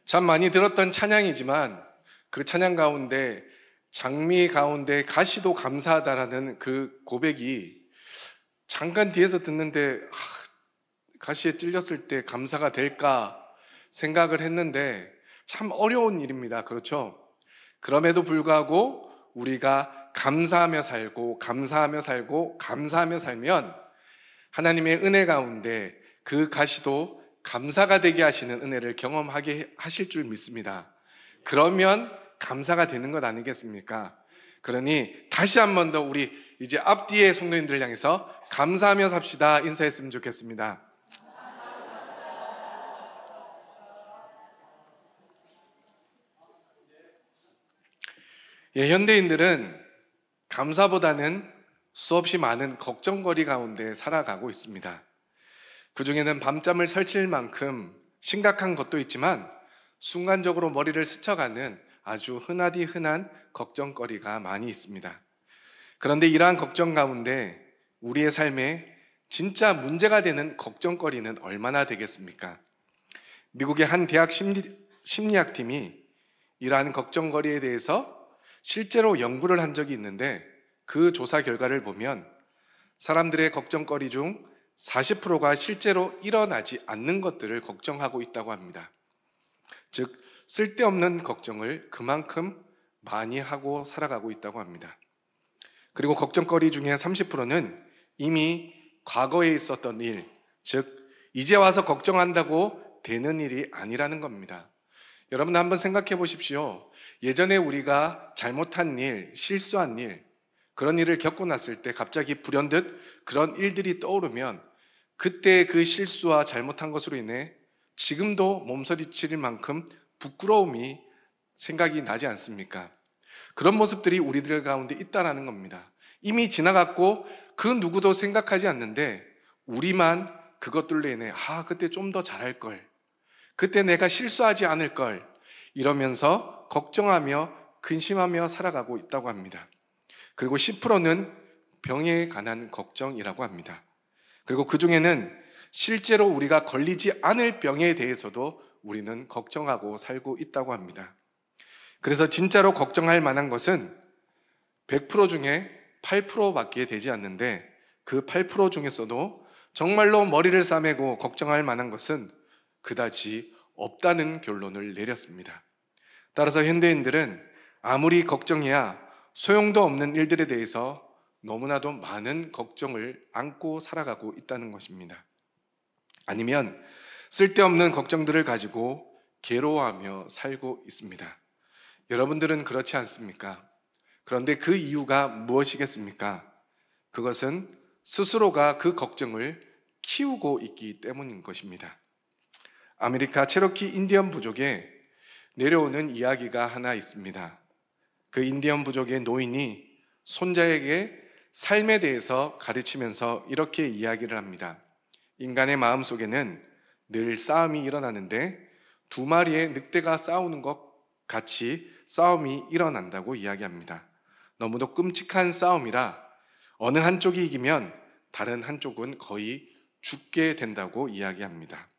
참 많이 들었던 찬양이지만 그 찬양 가운데 장미 가운데 가시도 감사하다라는 그 고백이 잠깐 뒤에서 듣는데 가시에 찔렸을 때 감사가 될까 생각을 했는데 참 어려운 일입니다. 그렇죠? 그럼에도 불구하고 우리가 감사하며 살고 감사하며 살고 감사하며 살면 하나님의 은혜 가운데 그 가시도 감사가 되게 하시는 은혜를 경험하게 하실 줄 믿습니다. 그러면 감사가 되는 것 아니겠습니까? 그러니 다시 한 번 더 우리 이제 앞뒤의 성도님들 향해서 감사하며 삽시다 인사했으면 좋겠습니다. 현대인들은 감사보다는 수없이 많은 걱정거리 가운데 살아가고 있습니다. 그 중에는 밤잠을 설칠 만큼 심각한 것도 있지만 순간적으로 머리를 스쳐가는 아주 흔하디 흔한 걱정거리가 많이 있습니다. 그런데 이러한 걱정 가운데 우리의 삶에 진짜 문제가 되는 걱정거리는 얼마나 되겠습니까? 미국의 한 대학 심리학팀이 이러한 걱정거리에 대해서 실제로 연구를 한 적이 있는데 그 조사 결과를 보면 사람들의 걱정거리 중 40%가 실제로 일어나지 않는 것들을 걱정하고 있다고 합니다. 즉 쓸데없는 걱정을 그만큼 많이 하고 살아가고 있다고 합니다. 그리고 걱정거리 중에 30%는 이미 과거에 있었던 일, 즉 이제 와서 걱정한다고 되는 일이 아니라는 겁니다. 여러분 한번 생각해 보십시오. 예전에 우리가 잘못한 일, 실수한 일, 그런 일을 겪고 났을 때 갑자기 불현듯 그런 일들이 떠오르면 그때 그 실수와 잘못한 것으로 인해 지금도 몸서리칠 만큼 부끄러움이 생각이 나지 않습니까? 그런 모습들이 우리들 가운데 있다는 겁니다. 이미 지나갔고 그 누구도 생각하지 않는데 우리만 그것들로 인해 그때 좀 더 잘할 걸, 그때 내가 실수하지 않을 걸 이러면서 걱정하며 근심하며 살아가고 있다고 합니다. 그리고 10%는 병에 관한 걱정이라고 합니다. 그리고 그 중에는 실제로 우리가 걸리지 않을 병에 대해서도 우리는 걱정하고 살고 있다고 합니다. 그래서 진짜로 걱정할 만한 것은 100% 중에 8%밖에 되지 않는데 그 8% 중에서도 정말로 머리를 싸매고 걱정할 만한 것은 그다지 없다는 결론을 내렸습니다. 따라서 현대인들은 아무리 걱정해야 소용도 없는 일들에 대해서 너무나도 많은 걱정을 안고 살아가고 있다는 것입니다. 아니면 쓸데없는 걱정들을 가지고 괴로워하며 살고 있습니다. 여러분들은 그렇지 않습니까? 그런데 그 이유가 무엇이겠습니까? 그것은 스스로가 그 걱정을 키우고 있기 때문인 것입니다. 아메리카 체로키 인디언 부족에 내려오는 이야기가 하나 있습니다. 그 인디언 부족의 노인이 손자에게 삶에 대해서 가르치면서 이렇게 이야기를 합니다. 인간의 마음속에는 늘 싸움이 일어나는데 두 마리의 늑대가 싸우는 것 같이 싸움이 일어난다고 이야기합니다. 너무도 끔찍한 싸움이라 어느 한쪽이 이기면 다른 한쪽은 거의 죽게 된다고 이야기합니다.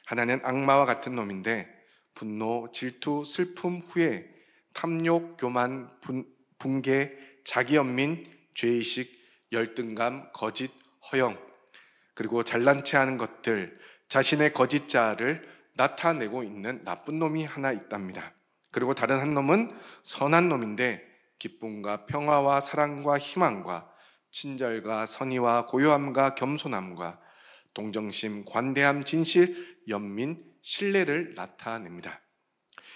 하나는 악마와 같은 놈인데 분노, 질투, 슬픔, 후회, 탐욕, 교만, 분개, 자기연민, 죄의식, 열등감, 거짓, 허영, 그리고 잘난 체하는 것들, 자신의 거짓 자아를 나타내고 있는 나쁜 놈이 하나 있답니다. 그리고 다른 한 놈은 선한 놈인데 기쁨과 평화와 사랑과 희망과 친절과 선의와 고요함과 겸손함과 동정심, 관대함, 진실, 연민, 신뢰를 나타냅니다.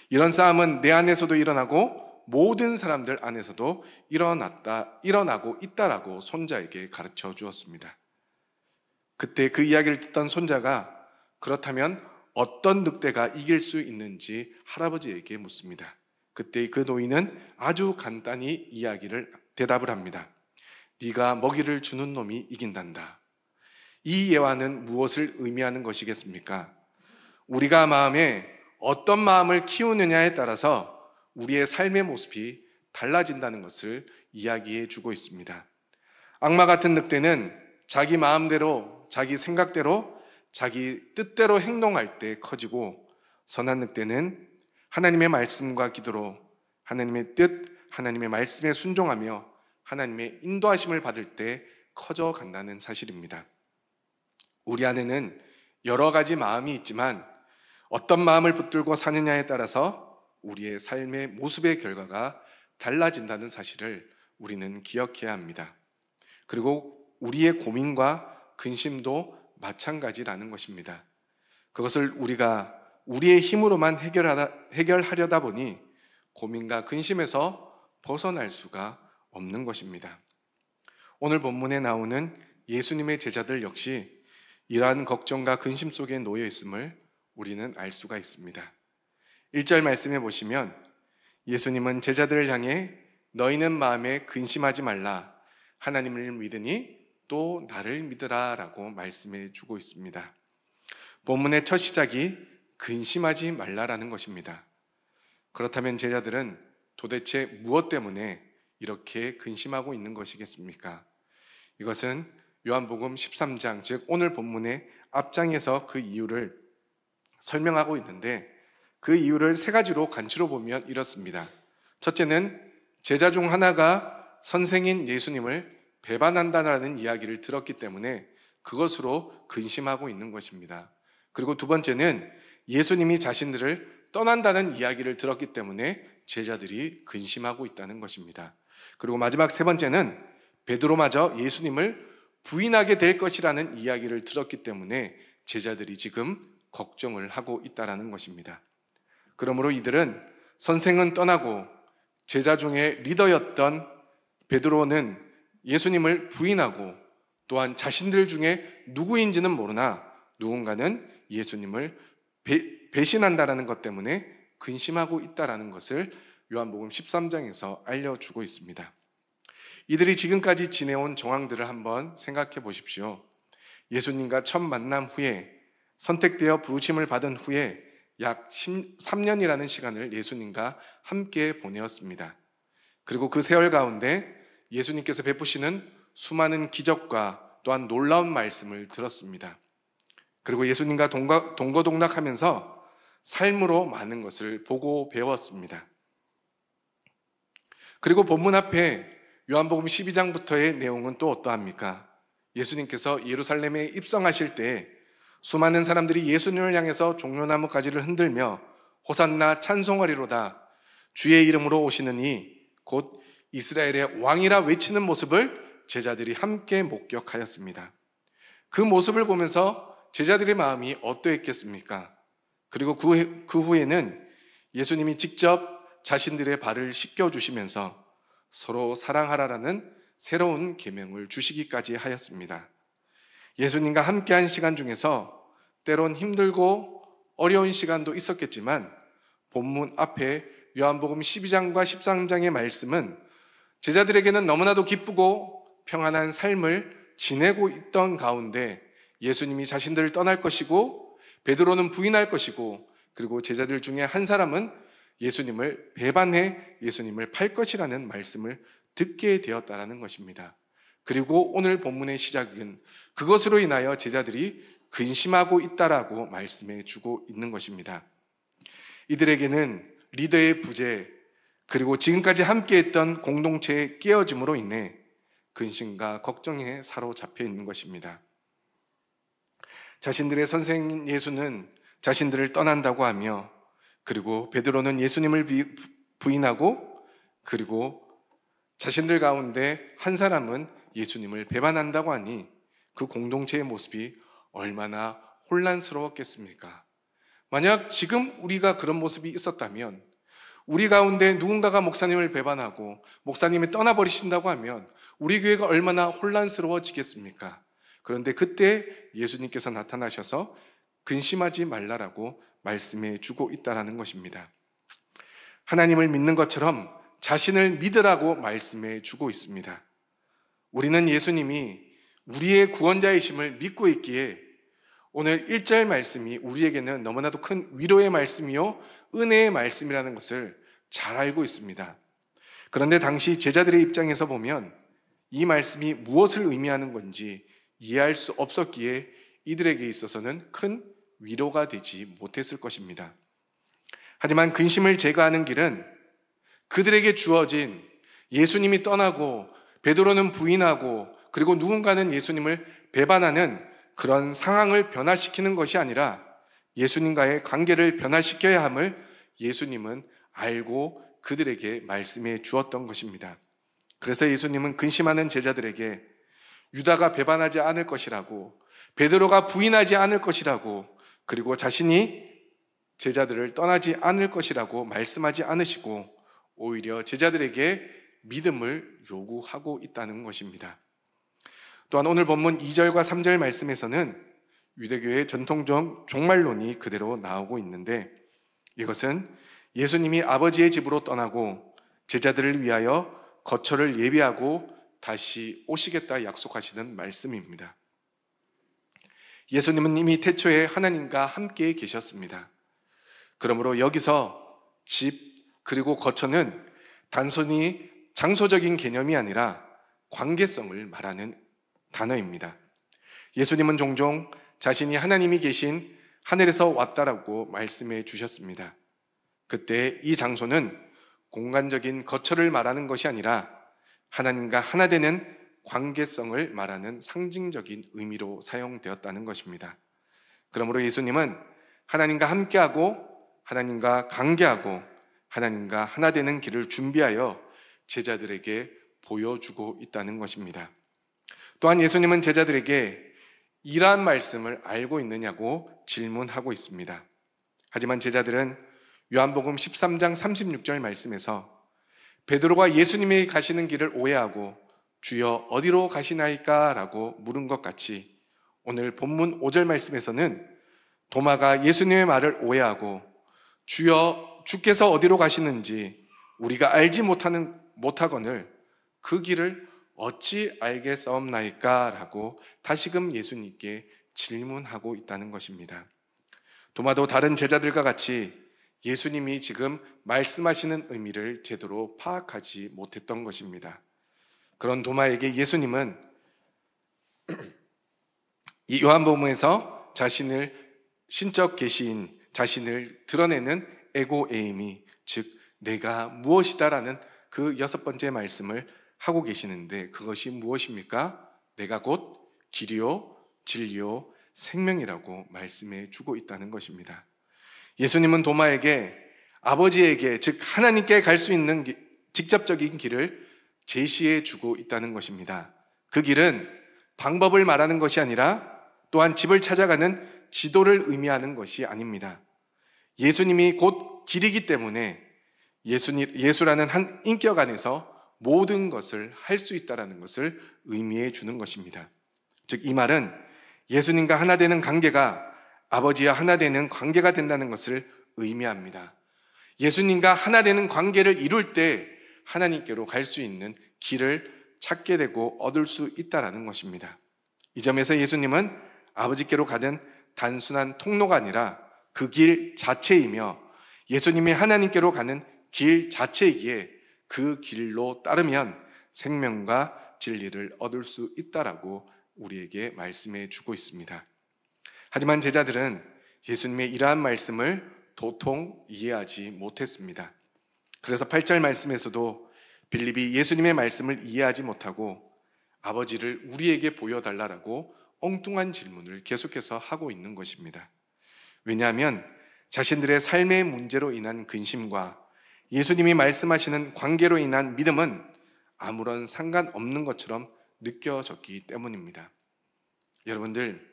이런 싸움은 내 안에서도 일어나고 모든 사람들 안에서도 일어나고 있다라고 손자에게 가르쳐 주었습니다. 그때 그 이야기를 듣던 손자가 그렇다면 어떤 늑대가 이길 수 있는지 할아버지에게 묻습니다. 그때 그 노인은 아주 간단히 대답을 합니다. 네가 먹이를 주는 놈이 이긴단다. 이 예화는 무엇을 의미하는 것이겠습니까? 우리가 마음에 어떤 마음을 키우느냐에 따라서 우리의 삶의 모습이 달라진다는 것을 이야기해 주고 있습니다. 악마 같은 늑대는 자기 마음대로, 자기 생각대로, 자기 뜻대로 행동할 때 커지고 선한 늑대는 하나님의 말씀과 기도로 하나님의 뜻, 하나님의 말씀에 순종하며 하나님의 인도하심을 받을 때 커져간다는 사실입니다. 우리 안에는 여러 가지 마음이 있지만 어떤 마음을 붙들고 사느냐에 따라서 우리의 삶의 모습의 결과가 달라진다는 사실을 우리는 기억해야 합니다. 그리고 우리의 고민과 근심도 마찬가지라는 것입니다. 그것을 우리가 우리의 힘으로만 해결하려다 보니 고민과 근심에서 벗어날 수가 없는 것입니다. 오늘 본문에 나오는 예수님의 제자들 역시 이러한 걱정과 근심 속에 놓여 있음을 우리는 알 수가 있습니다. 1절 말씀해 보시면 예수님은 제자들을 향해 너희는 마음에 근심하지 말라. 하나님을 믿으니 또 나를 믿으라 라고 말씀해 주고 있습니다. 본문의 첫 시작이 근심하지 말라라는 것입니다. 그렇다면 제자들은 도대체 무엇 때문에 이렇게 근심하고 있는 것이겠습니까? 이것은 요한복음 13장, 즉 오늘 본문의 앞장에서 그 이유를 설명하고 있는데 그 이유를 세 가지로 간추려 보면 이렇습니다. 첫째는 제자 중 하나가 선생인 예수님을 배반한다는 이야기를 들었기 때문에 그것으로 근심하고 있는 것입니다. 그리고 두 번째는 예수님이 자신들을 떠난다는 이야기를 들었기 때문에 제자들이 근심하고 있다는 것입니다. 그리고 마지막 세 번째는 베드로마저 예수님을 부인하게 될 것이라는 이야기를 들었기 때문에 제자들이 지금 걱정을 하고 있다는 것입니다. 그러므로 이들은 선생은 떠나고 제자 중에 리더였던 베드로는 예수님을 부인하고 또한 자신들 중에 누구인지는 모르나 누군가는 예수님을 배신한다는 것 때문에 근심하고 있다는 것을 요한복음 13장에서 알려주고 있습니다. 이들이 지금까지 지내온 정황들을 한번 생각해 보십시오. 예수님과 첫 만남 후에 선택되어 부르심을 받은 후에 약 3년이라는 시간을 예수님과 함께 보내었습니다. 그리고 그 세월 가운데 예수님께서 베푸시는 수많은 기적과 또한 놀라운 말씀을 들었습니다. 그리고 예수님과 동거동락하면서 삶으로 많은 것을 보고 배웠습니다. 그리고 본문 앞에 요한복음 12장부터의 내용은 또 어떠합니까? 예수님께서 예루살렘에 입성하실 때 수많은 사람들이 예수님을 향해서 종려나무 가지를 흔들며 호산나 찬송하리로다 주의 이름으로 오시는 이 곧 이스라엘의 왕이라 외치는 모습을 제자들이 함께 목격하였습니다. 그 모습을 보면서 제자들의 마음이 어떠했겠습니까? 그리고 그 후에는 예수님이 직접 자신들의 발을 씻겨주시면서 서로 사랑하라라는 새로운 계명을 주시기까지 하였습니다. 예수님과 함께한 시간 중에서 때론 힘들고 어려운 시간도 있었겠지만 본문 앞에 요한복음 12장과 13장의 말씀은 제자들에게는 너무나도 기쁘고 평안한 삶을 지내고 있던 가운데 예수님이 자신들을 떠날 것이고 베드로는 부인할 것이고 그리고 제자들 중에 한 사람은 예수님을 배반해 예수님을 팔 것이라는 말씀을 듣게 되었다는 것입니다. 그리고 오늘 본문의 시작은 그것으로 인하여 제자들이 근심하고 있다라고 말씀해 주고 있는 것입니다. 이들에게는 리더의 부재 그리고 지금까지 함께했던 공동체의 깨어짐으로 인해 근심과 걱정에 사로잡혀 있는 것입니다. 자신들의 선생인 예수는 자신들을 떠난다고 하며 그리고 베드로는 예수님을 부인하고 그리고 자신들 가운데 한 사람은 예수님을 배반한다고 하니 그 공동체의 모습이 얼마나 혼란스러웠겠습니까? 만약 지금 우리가 그런 모습이 있었다면 우리 가운데 누군가가 목사님을 배반하고 목사님이 떠나버리신다고 하면 우리 교회가 얼마나 혼란스러워지겠습니까? 그런데 그때 예수님께서 나타나셔서 근심하지 말라라고 말씀해 주고 있다는 것입니다. 하나님을 믿는 것처럼 자신을 믿으라고 말씀해 주고 있습니다. 우리는 예수님이 우리의 구원자이심을 믿고 있기에 오늘 1절 말씀이 우리에게는 너무나도 큰 위로의 말씀이요 은혜의 말씀이라는 것을 잘 알고 있습니다. 그런데 당시 제자들의 입장에서 보면 이 말씀이 무엇을 의미하는 건지 이해할 수 없었기에 이들에게 있어서는 큰 위로가 되지 못했을 것입니다. 하지만 근심을 제거하는 길은 그들에게 주어진 예수님이 떠나고 베드로는 부인하고 그리고 누군가는 예수님을 배반하는 그런 상황을 변화시키는 것이 아니라 예수님과의 관계를 변화시켜야 함을 예수님은 알고 그들에게 말씀해 주었던 것입니다. 그래서 예수님은 근심하는 제자들에게 유다가 배반하지 않을 것이라고, 베드로가 부인하지 않을 것이라고, 그리고 자신이 제자들을 떠나지 않을 것이라고 말씀하지 않으시고 오히려 제자들에게 믿음을 요구하고 있다는 것입니다. 또한 오늘 본문 2절과 3절 말씀에서는 유대교의 전통적 종말론이 그대로 나오고 있는데, 이것은 예수님이 아버지의 집으로 떠나고 제자들을 위하여 거처를 예비하고 다시 오시겠다 약속하시는 말씀입니다. 예수님은 이미 태초에 하나님과 함께 계셨습니다. 그러므로 여기서 집 그리고 거처는 단순히 장소적인 개념이 아니라 관계성을 말하는 단어입니다. 예수님은 종종 자신이 하나님이 계신 하늘에서 왔다라고 말씀해 주셨습니다. 그때 이 장소는 공간적인 거처를 말하는 것이 아니라 하나님과 하나 되는 관계성을 말하는 상징적인 의미로 사용되었다는 것입니다. 그러므로 예수님은 하나님과 함께하고 하나님과 관계하고 하나님과 하나 되는 길을 준비하여 제자들에게 보여주고 있다는 것입니다. 또한 예수님은 제자들에게 이러한 말씀을 알고 있느냐고 질문하고 있습니다. 하지만 제자들은 요한복음 13장 36절 말씀에서 베드로가 예수님이 가시는 길을 오해하고 주여 어디로 가시나이까? 라고 물은 것 같이 오늘 본문 5절 말씀에서는 도마가 예수님의 말을 오해하고 주여 주께서 어디로 가시는지 우리가 알지 못하거늘 그 길을 어찌 알겠사옵나이까? 라고 다시금 예수님께 질문하고 있다는 것입니다. 도마도 다른 제자들과 같이 예수님이 지금 말씀하시는 의미를 제대로 파악하지 못했던 것입니다. 그런 도마에게 예수님은 이 요한복음에서 자신을 신적 계시인 자신을 드러내는 에고에이미, 즉 내가 무엇이다라는 그 6번째 말씀을 하고 계시는데, 그것이 무엇입니까? 내가 곧 길이요 진리요 생명이라고 말씀해 주고 있다는 것입니다. 예수님은 도마에게 아버지에게, 즉 하나님께 갈 수 있는 직접적인 길을 제시해 주고 있다는 것입니다. 그 길은 방법을 말하는 것이 아니라 또한 집을 찾아가는 지도를 의미하는 것이 아닙니다. 예수님이 곧 길이기 때문에 예수라는 한 인격 안에서 모든 것을 할 수 있다는 것을 의미해 주는 것입니다. 즉 이 말은 예수님과 하나 되는 관계가 아버지와 하나 되는 관계가 된다는 것을 의미합니다. 예수님과 하나 되는 관계를 이룰 때 하나님께로 갈 수 있는 길을 찾게 되고 얻을 수 있다는 것입니다. 이 점에서 예수님은 아버지께로 가는 단순한 통로가 아니라 그 길 자체이며 예수님이 하나님께로 가는 길 자체이기에 그 길로 따르면 생명과 진리를 얻을 수 있다라고 우리에게 말씀해 주고 있습니다. 하지만 제자들은 예수님의 이러한 말씀을 도통 이해하지 못했습니다. 그래서 8절 말씀에서도 빌립이 예수님의 말씀을 이해하지 못하고 아버지를 우리에게 보여달라고 엉뚱한 질문을 계속해서 하고 있는 것입니다. 왜냐하면 자신들의 삶의 문제로 인한 근심과 예수님이 말씀하시는 관계로 인한 믿음은 아무런 상관없는 것처럼 느껴졌기 때문입니다. 여러분들,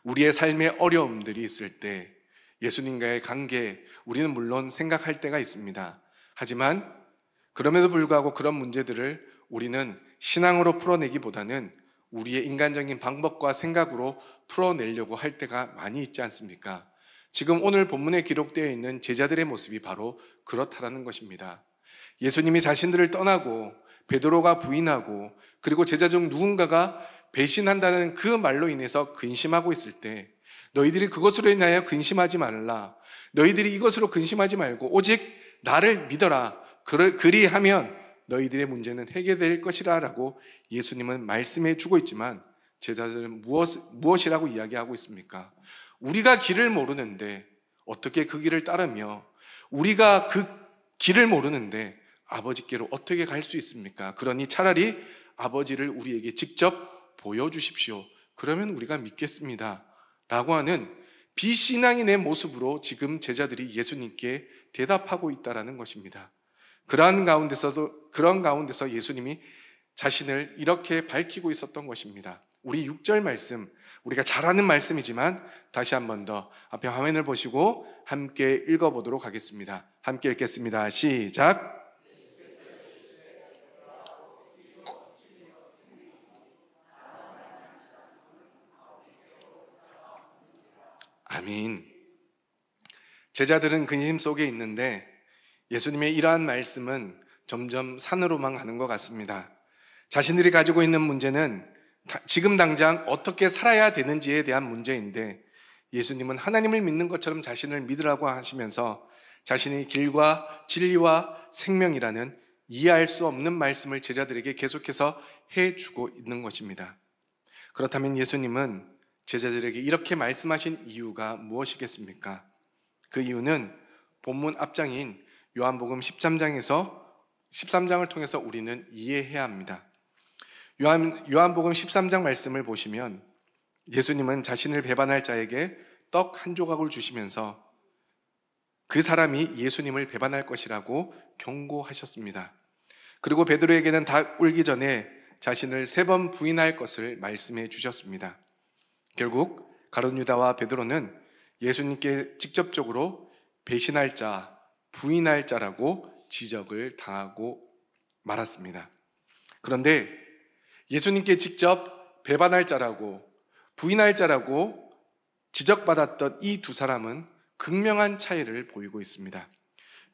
우리의 삶에 어려움들이 있을 때 예수님과의 관계, 우리는 물론 생각할 때가 있습니다. 하지만 그럼에도 불구하고 그런 문제들을 우리는 신앙으로 풀어내기보다는 우리의 인간적인 방법과 생각으로 풀어내려고 할 때가 많이 있지 않습니까? 지금 오늘 본문에 기록되어 있는 제자들의 모습이 바로 그렇다라는 것입니다. 예수님이 자신들을 떠나고 베드로가 부인하고 그리고 제자 중 누군가가 배신한다는 그 말로 인해서 근심하고 있을 때 너희들이 그것으로 인하여 근심하지 말라. 너희들이 이것으로 근심하지 말고 오직 나를 믿어라. 그리하면 너희들의 문제는 해결될 것이라 라고 예수님은 말씀해 주고 있지만 제자들은 무엇이라고 이야기하고 있습니까? 우리가 길을 모르는데 어떻게 그 길을 따르며 우리가 그 길을 모르는데 아버지께로 어떻게 갈 수 있습니까? 그러니 차라리 아버지를 우리에게 직접 보여주십시오. 그러면 우리가 믿겠습니다. 라고 하는 비신앙인의 모습으로 지금 제자들이 예수님께 대답하고 있다는 것입니다. 그런 가운데서 예수님이 자신을 이렇게 밝히고 있었던 것입니다. 우리 6절 말씀, 우리가 잘 아는 말씀이지만 다시 한 번 더 앞에 화면을 보시고 함께 읽어보도록 하겠습니다. 함께 읽겠습니다. 시작. 아멘. 제자들은 그 힘 속에 있는데 예수님의 이러한 말씀은 점점 산으로만 가는 것 같습니다. 자신들이 가지고 있는 문제는 지금 당장 어떻게 살아야 되는지에 대한 문제인데 예수님은 하나님을 믿는 것처럼 자신을 믿으라고 하시면서 자신의 길과 진리와 생명이라는 이해할 수 없는 말씀을 제자들에게 계속해서 해주고 있는 것입니다. 그렇다면 예수님은 제자들에게 이렇게 말씀하신 이유가 무엇이겠습니까? 그 이유는 본문 앞장인 요한복음 13장을 통해서 우리는 이해해야 합니다. 요한복음 13장 말씀을 보시면 예수님은 자신을 배반할 자에게 떡 한 조각을 주시면서 그 사람이 예수님을 배반할 것이라고 경고하셨습니다. 그리고 베드로에게는 닭 울기 전에 자신을 3번 부인할 것을 말씀해 주셨습니다. 결국 가룟 유다와 베드로는 예수님께 직접적으로 배신할 자, 부인할 자라고 지적을 당하고 말았습니다. 그런데 예수님께 직접 배반할 자라고 부인할 자라고 지적받았던 이 두 사람은 극명한 차이를 보이고 있습니다.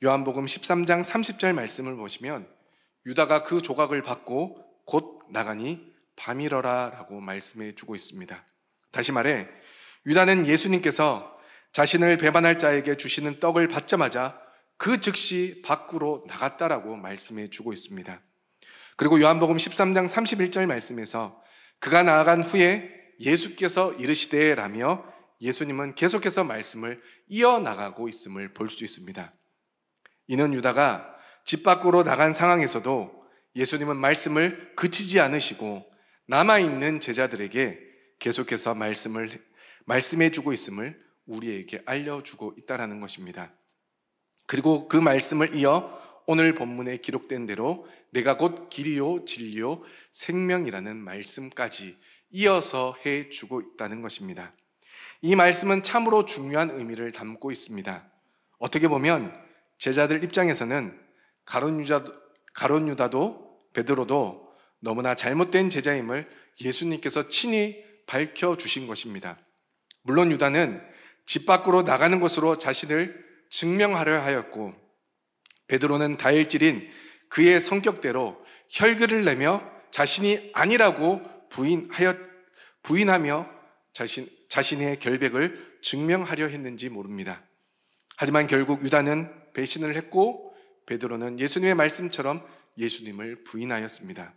요한복음 13장 30절 말씀을 보시면 유다가 그 조각을 받고 곧 나가니 밤이러라 라고 말씀해 주고 있습니다. 다시 말해 유다는 예수님께서 자신을 배반할 자에게 주시는 떡을 받자마자 그 즉시 밖으로 나갔다라고 말씀해 주고 있습니다. 그리고 요한복음 13장 31절 말씀에서 그가 나아간 후에 예수께서 이르시되 라며 예수님은 계속해서 말씀을 이어나가고 있음을 볼 수 있습니다. 이는 유다가 집 밖으로 나간 상황에서도 예수님은 말씀을 그치지 않으시고 남아있는 제자들에게 계속해서 말씀해 주고 있음을 우리에게 알려주고 있다는 것입니다. 그리고 그 말씀을 이어 오늘 본문에 기록된 대로 내가 곧 길이요 진리요 생명이라는 말씀까지 이어서 해주고 있다는 것입니다. 이 말씀은 참으로 중요한 의미를 담고 있습니다. 어떻게 보면 제자들 입장에서는 가룟 유다도 베드로도 너무나 잘못된 제자임을 예수님께서 친히 밝혀주신 것입니다. 물론 유다는 집 밖으로 나가는 것으로 자신을 증명하려 하였고 베드로는 다혈질인 그의 성격대로 혈기를 내며 자신이 아니라고 부인하며 자신의 결백을 증명하려 했는지 모릅니다. 하지만 결국 유다는 배신을 했고 베드로는 예수님의 말씀처럼 예수님을 부인하였습니다.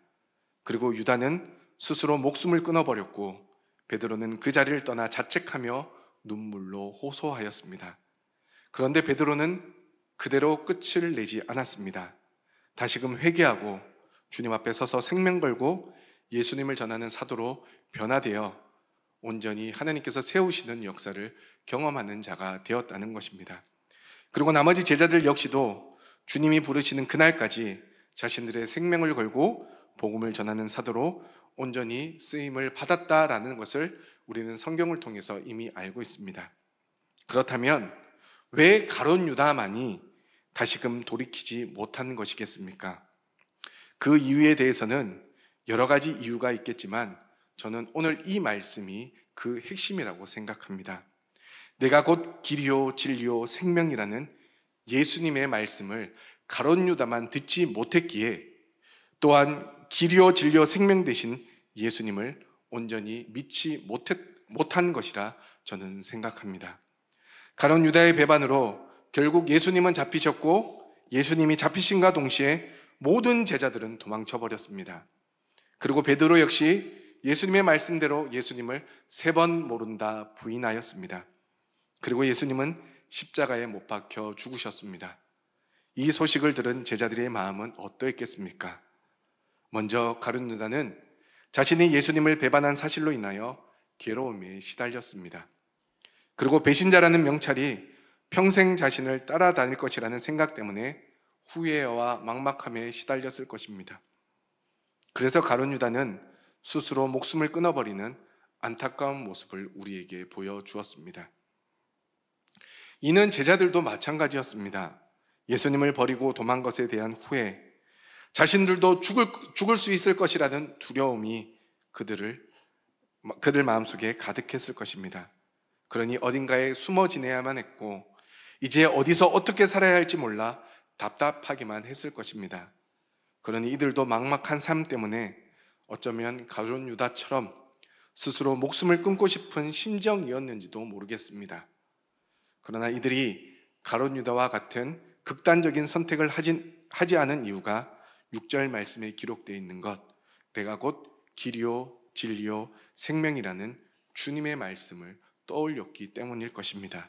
그리고 유다는 스스로 목숨을 끊어버렸고 베드로는 그 자리를 떠나 자책하며 눈물로 호소하였습니다. 그런데 베드로는 그대로 끝을 내지 않았습니다. 다시금 회개하고 주님 앞에 서서 생명 걸고 예수님을 전하는 사도로 변화되어 온전히 하나님께서 세우시는 역사를 경험하는 자가 되었다는 것입니다. 그리고 나머지 제자들 역시도 주님이 부르시는 그날까지 자신들의 생명을 걸고 복음을 전하는 사도로 온전히 쓰임을 받았다라는 것을 우리는 성경을 통해서 이미 알고 있습니다. 그렇다면 왜 가룟 유다만이 다시금 돌이키지 못한 것이겠습니까? 그 이유에 대해서는 여러 가지 이유가 있겠지만 저는 오늘 이 말씀이 그 핵심이라고 생각합니다. 내가 곧 길이요 진리요 생명이라는 예수님의 말씀을 가룟 유다만 듣지 못했기에 또한 길이요 진리요 생명 되신 예수님을 온전히 믿지 못한 것이라 저는 생각합니다. 가룟 유다의 배반으로 결국 예수님은 잡히셨고 예수님이 잡히신과 동시에 모든 제자들은 도망쳐 버렸습니다. 그리고 베드로 역시 예수님의 말씀대로 예수님을 3번 모른다 부인하였습니다. 그리고 예수님은 십자가에 못 박혀 죽으셨습니다. 이 소식을 들은 제자들의 마음은 어떠했겠습니까? 먼저 가룟 유다는 자신이 예수님을 배반한 사실로 인하여 괴로움에 시달렸습니다. 그리고 배신자라는 명찰이 평생 자신을 따라다닐 것이라는 생각 때문에 후회와 막막함에 시달렸을 것입니다. 그래서 가룟 유다는 스스로 목숨을 끊어버리는 안타까운 모습을 우리에게 보여주었습니다. 이는 제자들도 마찬가지였습니다. 예수님을 버리고 도망 것에 대한 후회, 자신들도 죽을 수 있을 것이라는 두려움이 그들 마음속에 가득했을 것입니다. 그러니 어딘가에 숨어 지내야만 했고 이제 어디서 어떻게 살아야 할지 몰라 답답하기만 했을 것입니다. 그러니 이들도 막막한 삶 때문에 어쩌면 가룟 유다처럼 스스로 목숨을 끊고 싶은 심정이었는지도 모르겠습니다. 그러나 이들이 가룟 유다와 같은 극단적인 선택을 하지 않은 이유가 6절 말씀에 기록되어 있는 것, 내가 곧 길이요 진리요 생명이라는 주님의 말씀을 떠올렸기 때문일 것입니다.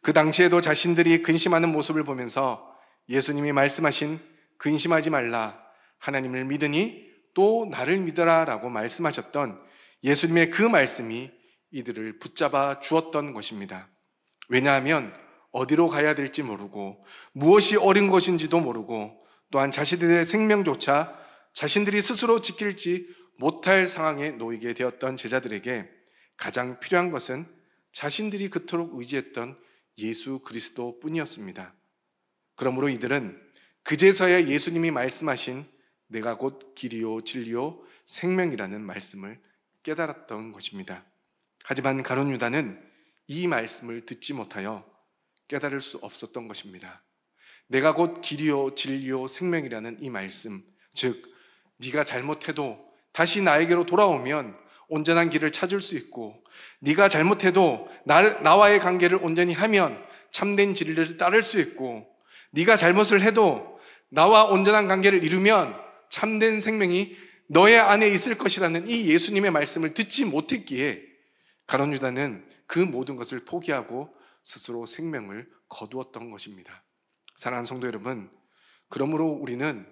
그 당시에도 자신들이 근심하는 모습을 보면서 예수님이 말씀하신 근심하지 말라, 하나님을 믿으니 또 나를 믿어라 라고 말씀하셨던 예수님의 그 말씀이 이들을 붙잡아 주었던 것입니다. 왜냐하면 어디로 가야 될지 모르고 무엇이 옳은 것인지도 모르고 또한 자신들의 생명조차 자신들이 스스로 지킬지 못할 상황에 놓이게 되었던 제자들에게 가장 필요한 것은 자신들이 그토록 의지했던 예수 그리스도 뿐이었습니다. 그러므로 이들은 그제서야 예수님이 말씀하신 내가 곧 길이요 진리요 생명이라는 말씀을 깨달았던 것입니다. 하지만 가룟 유다는 이 말씀을 듣지 못하여 깨달을 수 없었던 것입니다. 내가 곧 길이요 진리요 생명이라는 이 말씀, 즉 네가 잘못해도 다시 나에게로 돌아오면 온전한 길을 찾을 수 있고 네가 잘못해도 나와의 관계를 온전히 하면 참된 진리를 따를 수 있고 네가 잘못을 해도 나와 온전한 관계를 이루면 참된 생명이 너의 안에 있을 것이라는 이 예수님의 말씀을 듣지 못했기에 가룟 유다는 그 모든 것을 포기하고 스스로 생명을 거두었던 것입니다. 사랑하는 성도 여러분, 그러므로 우리는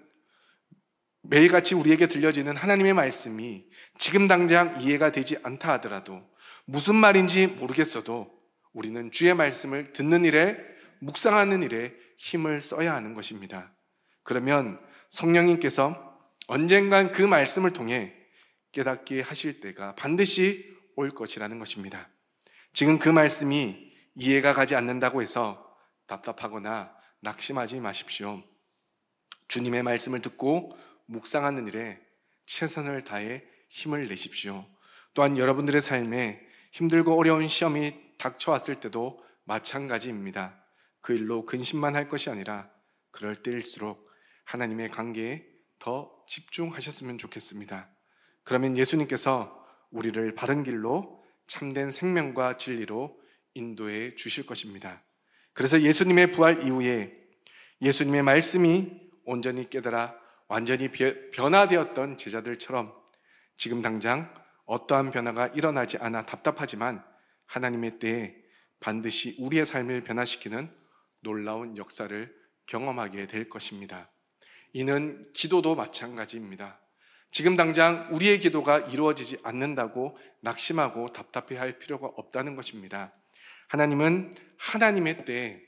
매일같이 우리에게 들려지는 하나님의 말씀이 지금 당장 이해가 되지 않다 하더라도 무슨 말인지 모르겠어도 우리는 주의 말씀을 듣는 일에 묵상하는 일에 힘을 써야 하는 것입니다. 그러면 성령님께서 언젠간 그 말씀을 통해 깨닫게 하실 때가 반드시 올 것이라는 것입니다. 지금 그 말씀이 이해가 가지 않는다고 해서 답답하거나 낙심하지 마십시오. 주님의 말씀을 듣고 묵상하는 일에 최선을 다해 힘을 내십시오. 또한 여러분들의 삶에 힘들고 어려운 시험이 닥쳐왔을 때도 마찬가지입니다. 그 일로 근심만 할 것이 아니라 그럴 때일수록 하나님의 관계에 더 집중하셨으면 좋겠습니다. 그러면 예수님께서 우리를 바른 길로 참된 생명과 진리로 인도해 주실 것입니다. 그래서 예수님의 부활 이후에 예수님의 말씀이 온전히 깨달아 완전히 변화되었던 제자들처럼 지금 당장 어떠한 변화가 일어나지 않아 답답하지만 하나님의 때에 반드시 우리의 삶을 변화시키는 놀라운 역사를 경험하게 될 것입니다. 이는 기도도 마찬가지입니다. 지금 당장 우리의 기도가 이루어지지 않는다고 낙심하고 답답해할 필요가 없다는 것입니다. 하나님은 하나님의 때에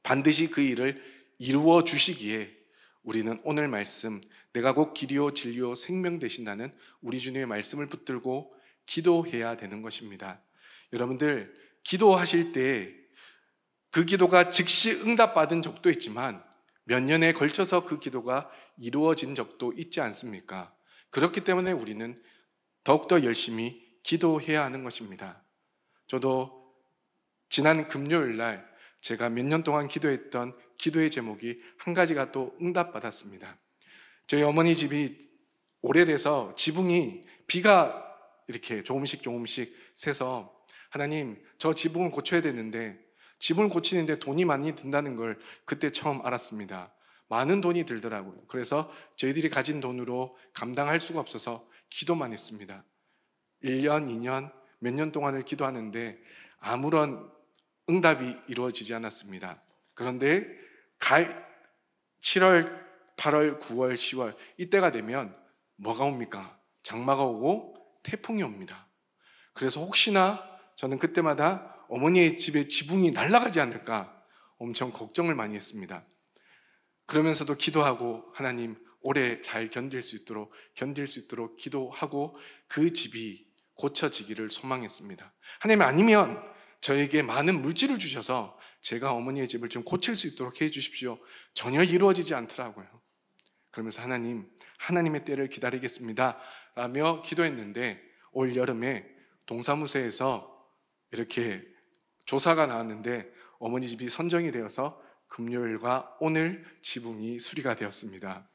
반드시 그 일을 이루어 주시기에 우리는 오늘 말씀, 내가 곧 길이요 진리요 생명 되신다는 우리 주님의 말씀을 붙들고 기도해야 되는 것입니다. 여러분들 기도하실 때 그 기도가 즉시 응답받은 적도 있지만 몇 년에 걸쳐서 그 기도가 이루어진 적도 있지 않습니까? 그렇기 때문에 우리는 더욱더 열심히 기도해야 하는 것입니다. 저도 지난 금요일 날 제가 몇 년 동안 기도했던 기도의 제목이 한 가지가 또 응답받았습니다. 저희 어머니 집이 오래돼서 지붕이 비가 이렇게 조금씩 새서 하나님 저 지붕을 고쳐야 되는데 지붕을 고치는데 돈이 많이 든다는 걸 그때 처음 알았습니다. 많은 돈이 들더라고요. 그래서 저희들이 가진 돈으로 감당할 수가 없어서 기도만 했습니다. 1년, 2년, 몇 년 동안을 기도하는데 아무런 응답이 이루어지지 않았습니다. 그런데 7월, 8월, 9월, 10월 이때가 되면 뭐가 옵니까? 장마가 오고 태풍이 옵니다. 그래서 혹시나 저는 그때마다 어머니의 집에 지붕이 날아가지 않을까 엄청 걱정을 많이 했습니다. 그러면서도 기도하고 하나님 오래 잘 견딜 수 있도록 기도하고 그 집이 고쳐지기를 소망했습니다. 하나님 아니면 저에게 많은 물질을 주셔서 제가 어머니의 집을 좀 고칠 수 있도록 해 주십시오. 전혀 이루어지지 않더라고요. 그러면서 하나님의 때를 기다리겠습니다 라며 기도했는데 올 여름에 동사무소에서 이렇게 조사가 나왔는데 어머니 집이 선정이 되어서 금요일과 오늘 지붕이 수리가 되었습니다.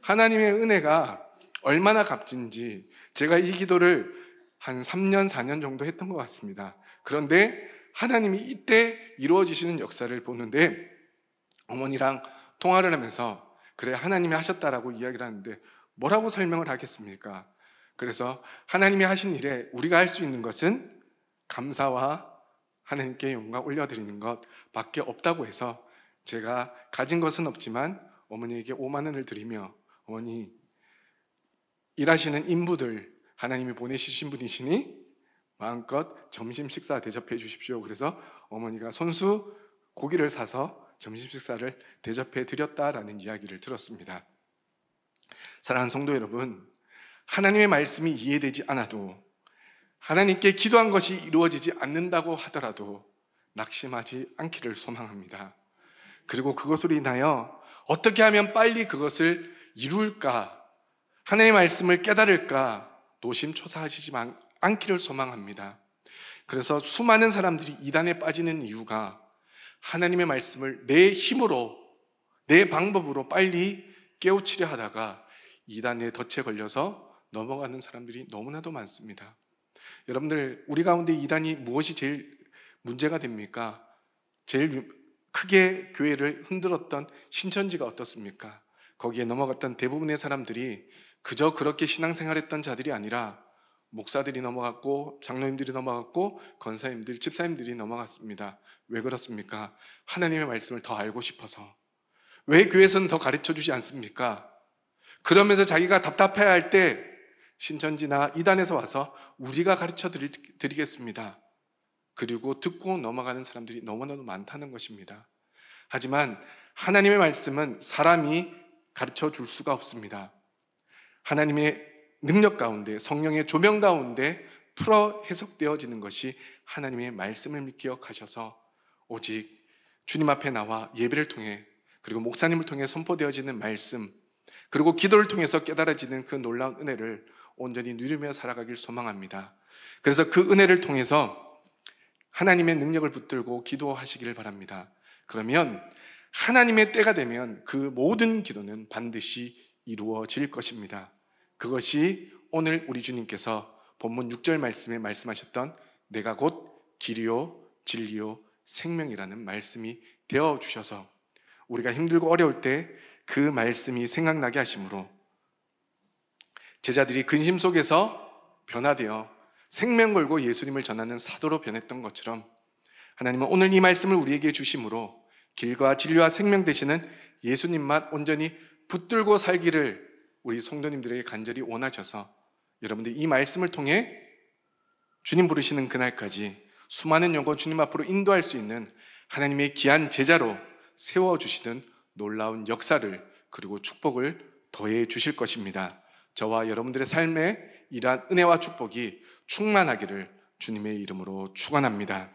하나님의 은혜가 얼마나 값진지 제가 이 기도를 한 3년, 4년 정도 했던 것 같습니다. 그런데 하나님이 이때 이루어지시는 역사를 보는데 어머니랑 통화를 하면서 그래 하나님이 하셨다라고 이야기를 하는데 뭐라고 설명을 하겠습니까? 그래서 하나님이 하신 일에 우리가 할 수 있는 것은 감사와 하나님께 영광 올려드리는 것 밖에 없다고 해서 제가 가진 것은 없지만 어머니에게 5만 원을 드리며 어머니 일하시는 인부들 하나님이 보내주신 분이시니 마음껏 점심 식사 대접해 주십시오. 그래서 어머니가 손수 고기를 사서 점심 식사를 대접해 드렸다라는 이야기를 들었습니다. 사랑하는 성도 여러분, 하나님의 말씀이 이해되지 않아도 하나님께 기도한 것이 이루어지지 않는다고 하더라도 낙심하지 않기를 소망합니다. 그리고 그것으로 인하여 어떻게 하면 빨리 그것을 이룰까, 하나님의 말씀을 깨달을까 노심초사하시지 않기를 소망합니다. 그래서 수많은 사람들이 이단에 빠지는 이유가 하나님의 말씀을 내 힘으로, 내 방법으로 빨리 깨우치려 하다가 이단에 덫에 걸려서 넘어가는 사람들이 너무나도 많습니다. 여러분들, 우리 가운데 이단이 무엇이 제일 문제가 됩니까? 제일 크게 교회를 흔들었던 신천지가 어떻습니까? 거기에 넘어갔던 대부분의 사람들이 그저 그렇게 신앙생활했던 자들이 아니라 목사들이 넘어갔고 장로님들이 넘어갔고 권사님들, 집사님들이 넘어갔습니다. 왜 그렇습니까? 하나님의 말씀을 더 알고 싶어서. 왜 교회에서는 더 가르쳐주지 않습니까? 그러면서 자기가 답답해할 때 신천지나 이단에서 와서 우리가 가르쳐 드리겠습니다. 그리고 듣고 넘어가는 사람들이 너무나도 많다는 것입니다. 하지만 하나님의 말씀은 사람이 가르쳐 줄 수가 없습니다. 하나님의 능력 가운데, 성령의 조명 가운데 풀어 해석되어지는 것이 하나님의 말씀을 기억하셔서 오직 주님 앞에 나와 예배를 통해, 그리고 목사님을 통해 선포되어지는 말씀, 그리고 기도를 통해서 깨달아지는 그 놀라운 은혜를 온전히 누리며 살아가길 소망합니다. 그래서 그 은혜를 통해서 하나님의 능력을 붙들고 기도하시기를 바랍니다. 그러면 하나님의 때가 되면 그 모든 기도는 반드시 이루어질 것입니다. 그것이 오늘 우리 주님께서 본문 6절 말씀에 말씀하셨던 내가 곧 길이요 진리요 생명이라는 말씀이 되어주셔서 우리가 힘들고 어려울 때 그 말씀이 생각나게 하심으로 제자들이 근심 속에서 변화되어 생명 걸고 예수님을 전하는 사도로 변했던 것처럼 하나님은 오늘 이 말씀을 우리에게 주심으로 길과 진리와 생명 되시는 예수님만 온전히 붙들고 살기를 우리 성도님들에게 간절히 원하셔서 여러분들 이 말씀을 통해 주님 부르시는 그날까지 수많은 영혼 주님 앞으로 인도할 수 있는 하나님의 귀한 제자로 세워주시는 놀라운 역사를 그리고 축복을 더해 주실 것입니다. 저와 여러분들의 삶에 이러한 은혜와 축복이 충만하기를 주님의 이름으로 축원합니다.